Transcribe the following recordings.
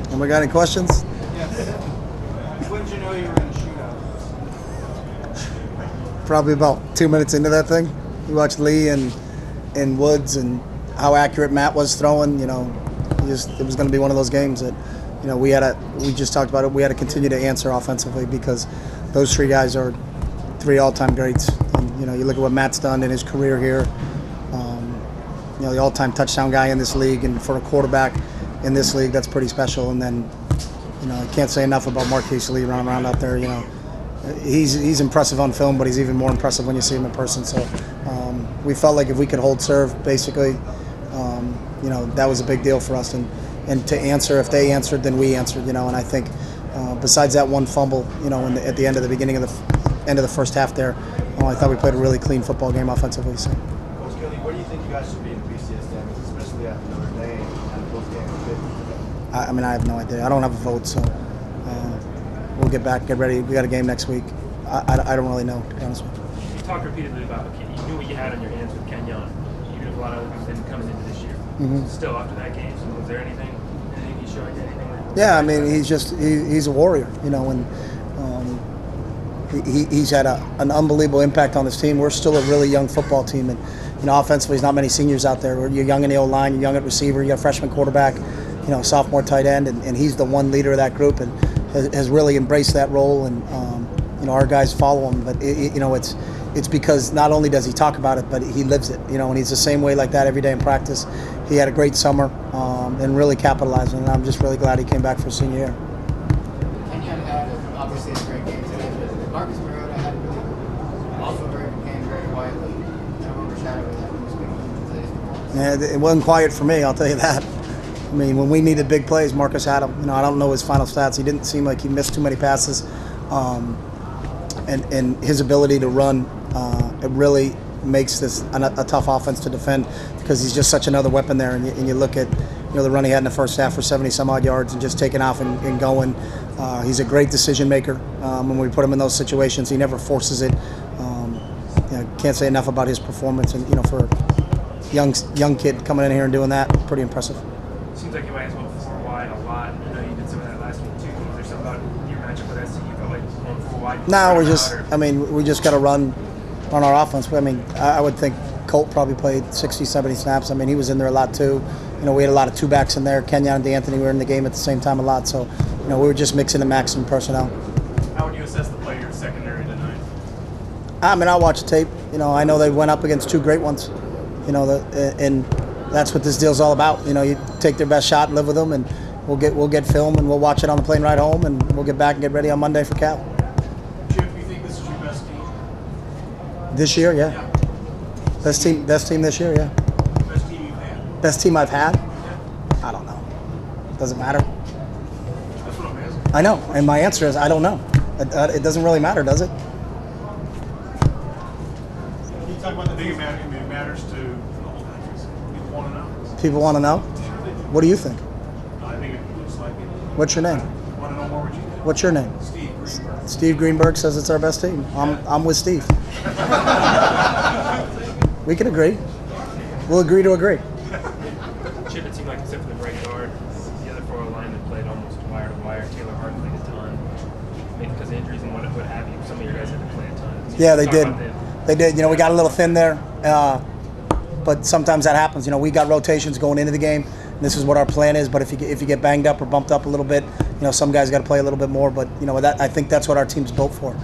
Anybody got any questions? Yes. When did you know you were in a shootout? Probably about 2 minutes into that thing. You watched Lee and Woods and how accurate Matt was throwing. It was going to be one of those games that, we just talked about it. We had to continue to answer offensively because those three guys are 3 all-time greats. And, you look at what Matt's done in his career here. The all-time touchdown guy in this league, and for a quarterback in this league, that's pretty special. And then, I can't say enough about Marquise Lee running around out there. He's impressive on film, but he's even more impressive when you see him in person. So we felt like if we could hold serve, basically, that was a big deal for us. And to answer, if they answered, then we answered. And I think besides that one fumble, at the end of the beginning of the end of the first half there, I thought we played a really clean football game offensively. So. Coach Kelly, where do you think you guys should be in the BCS standings, especially after Notre Dame and the post-game? I have no idea. I don't have a vote, so we'll get back, get ready. We got a game next week. I don't really know, to be honest with you. You talked repeatedly about you knew what you had on your hands with Kenyon, even if a lot of other things didn't coming into this year. Mm-hmm. Still, after that game, so was there anything he showed you? Anything? Yeah, he's a warrior, and he's had an unbelievable impact on this team. We're still a really young football team, and offensively, there's not many seniors out there. You're young in the O-line, you're young at receiver, you got a freshman quarterback, sophomore tight end, and he's the one leader of that group and has really embraced that role. And our guys follow him, but it's because not only does he talk about it, but he lives it. And he's the same way like that every day in practice. He had a great summer and really capitalized, and I'm just really glad he came back for senior year. Kenyon had obviously a great game today, but Marcus Mariota had also became very quietly overshadowed that from speaking today's performance. Yeah, it wasn't quiet for me, I'll tell you that. When we needed big plays, Marcus had them. I don't know his final stats. He didn't seem like he missed too many passes. And his ability to run, it really makes this a tough offense to defend because he's just such another weapon there. And you look at the run he had in the first half for 70-some-odd yards and just taking off and going. He's a great decision maker. When we put him in those situations, he never forces it. Can't say enough about his performance. And for a young kid coming in here and doing that, pretty impressive. Seems like you might as well 4 wide a lot. I know you did some of that last week too. Was there something about your matchup with SC you felt like going 4 wide? No, we just got to run our offense. I would think Colt probably played 60, 70 snaps. He was in there a lot too. We had a lot of 2-backs in there. Kenyon and DeAnthony were in the game at the same time a lot. So, we were just mixing and maxing personnel. How would you assess the play of your secondary tonight? I'll watch the tape. I know they went up against 2 great ones. And that's what this deal's all about. You take their best shot and live with them, and we'll get film and we'll watch it on the plane ride home, and we'll get back and get ready on Monday for Cal. Chip, you think this is your best team? This year, yeah. Best team this year, yeah. Best team you've had? Best team I've had? Yeah. I don't know. Doesn't matter. That's what I'm asking. I know, and my answer is I don't know. It doesn't really matter, does it? Can you talk about the big amount? It matters to the whole country. People want to know. People want to know? What do you think? I think it looks like it. What's your name? Want to know more what you think? What's your name? Steve Greenberg. Steve Greenberg says it's our best team. I'm with Steve. We can agree. We'll agree to agree. Chip, it seemed like except for the right guard, the other 4 linemen played almost wire to wire. Taylor Hart played a ton. Maybe because of injuries and what have you. Some of your guys had to play a ton. Yeah, they did. They did. We got a little thin there, but sometimes that happens. We got rotations going into the game. And this is what our plan is. But if you get banged up or bumped up a little bit, some guys got to play a little bit more. But I think that's what our team's built for.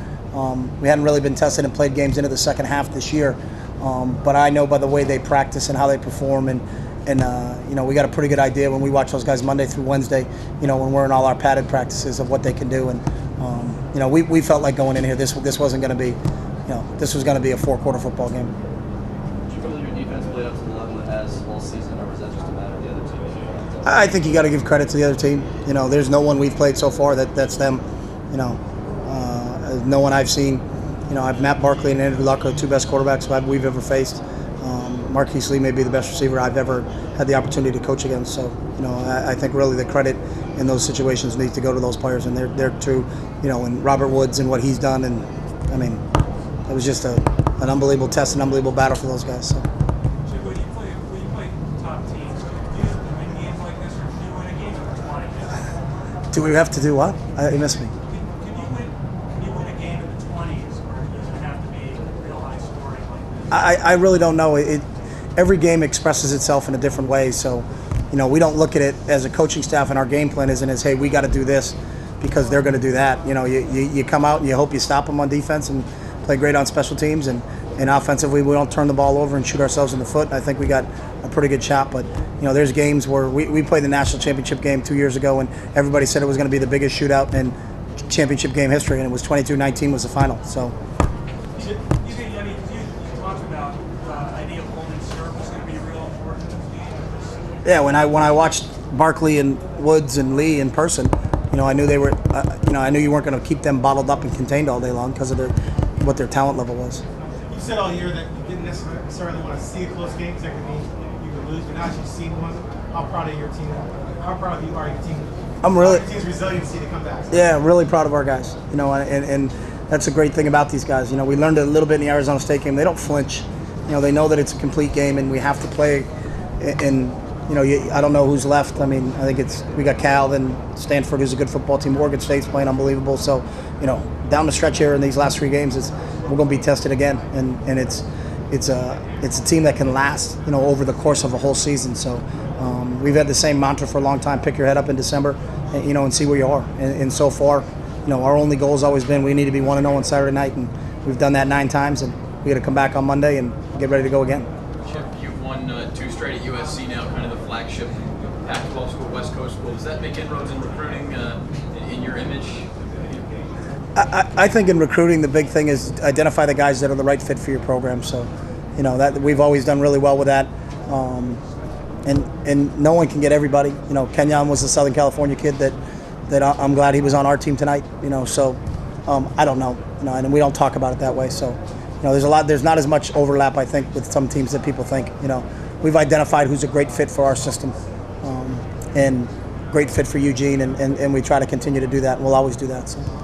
We hadn't really been tested and played games into the second half this year, but I know by the way they practice and how they perform, and we got a pretty good idea when we watch those guys Monday through Wednesday. When we're in all our padded practices of what they can do, and we felt like going in here this wasn't going to be. This was going to be a 4-quarter football game. Do you feel that your defense played up to the level it has all season, or was that just a matter of the other team? I think you got to give credit to the other team. There's no one we've played so far that's them. No one I've seen. I've Matt Barkley and Andrew Luck are the 2 best quarterbacks we've ever faced. Marquise Lee may be the best receiver I've ever had the opportunity to coach against. So, I think really the credit in those situations needs to go to those players, and they're true. And Robert Woods and what he's done, and it was just an unbelievable test, an unbelievable battle for those guys. So. When you play top teams, do you win games like this, or do you win a game in 20? Do we have to do what? You missed me. Can you win a game in the 20s, or does it have to be real high scoring like this? I really don't know. Every game expresses itself in a different way. So, we don't look at it as a coaching staff, and our game plan isn't as, hey, we got to do this because they're going to do that. You come out and you hope you stop them on defense and play great on special teams, and offensively we don't turn the ball over and shoot ourselves in the foot. I think we got a pretty good shot, but there's games where we played the national championship game 2 years ago, and everybody said it was going to be the biggest shootout in championship game history, and it was 22-19 was the final. So. You talked about the idea of holding serve was going to be real important in this game. Yeah, when I watched Barkley and Woods and Lee in person, I knew they were. I knew you weren't going to keep them bottled up and contained all day long because of what their talent level was. You said all year that you didn't necessarily want to see a close game because that could mean you could lose, but now that you've seen one, how proud of your team? How proud of you are your team? I'm really. Your team's resiliency to come back. Yeah, really proud of our guys. And that's a great thing about these guys. We learned a little bit in the Arizona State game. They don't flinch. They know that it's a complete game, and we have to play. And I don't know who's left. I mean, I think we got Cal, then Stanford, who's a good football team. Oregon State's playing unbelievable. So, down the stretch here in these last 3 games, we're going to be tested again, and it's a team that can last, over the course of a whole season. So, we've had the same mantra for a long time: pick your head up in December, and see where you are. And so far, our only goal has always been we need to be 1-0 on Saturday night, and we've done that 9 times, and we got to come back on Monday and get ready to go again. Chip, you've won 2 straight at USC now, kind of the flagship Pac-12 school, West Coast school. Does that make inroads in recruiting in your image? I think in recruiting, the big thing is identify the guys that are the right fit for your program. So, that we've always done really well with that. And no one can get everybody. Kenyon was a Southern California kid that I'm glad he was on our team tonight. So I don't know. And we don't talk about it that way. So, there's not as much overlap, I think, with some teams that people think. We've identified who's a great fit for our system, and great fit for Eugene, and we try to continue to do that. And we'll always do that. So.